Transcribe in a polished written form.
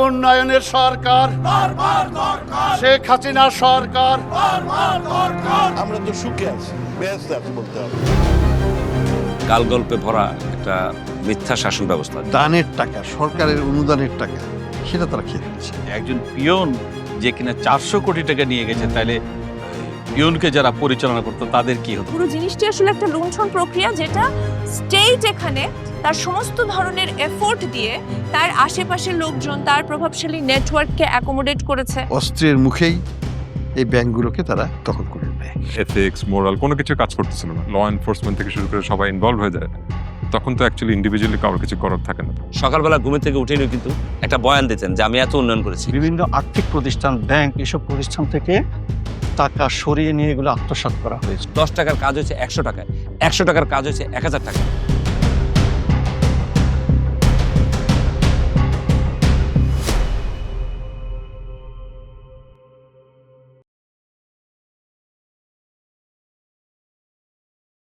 উন্নয়নের সরকার, শেখ হাসিনার সরকার। আমরা তো সুখে আছি, ব্যস্ত আছি বলতে হবে। কাল গল্পে ভরা একটা মিথ্যা শাসন ব্যবস্থা। দানের টাকা, সরকারের অনুদানের টাকা, সেটা তারা খেয়ে ফেলছে। একজন পিয়ন যে কিনা 400 কোটি টাকা নিয়ে গেছে, তাহলে পিয়নকে যারা পরিচালনা করতো তাদের কি হতো? পুরো জিনিসটি আসলে একটা লুণ্ঠন প্রক্রিয়া, যেটা স্টেট এখানে তার সমস্ত ধরনের এফোর্ট দিয়ে তার আশেপাশের লোকজন, তার প্রভাবশালী নেটওয়ার্ককে অ্যাকোমোডেট করেছে। অস্ত্রের মুখেই এই ব্যাংকগুলোকে তারা দখল করে নেয়। এথিক্স, মোরাল কোনো কিছু কাজ করতেছিল না। ল এনফোর্সমেন্ট থেকে শুরু করে সবাই ইনভলভ হয়ে যায়। তখন তো অ্যাকচুয়ালি ইন্ডিভিজুয়ালি কারোর কিছু করার থাকে না। সকালবেলা ঘুমে থেকে উঠেই কিন্তু একটা বয়ান দিতেন যে আমি এত উন্নয়ন করেছি। বিভিন্ন আর্থিক প্রতিষ্ঠান, ব্যাংক, এসব প্রতিষ্ঠান থেকে টাকা সরিয়ে নিয়ে এগুলো আত্মসাৎ করা হয়েছে। 10 টাকার কাজ হয়েছে 100 টাকায়, 100 টাকার কাজ হয়েছে 1000 টাকায়।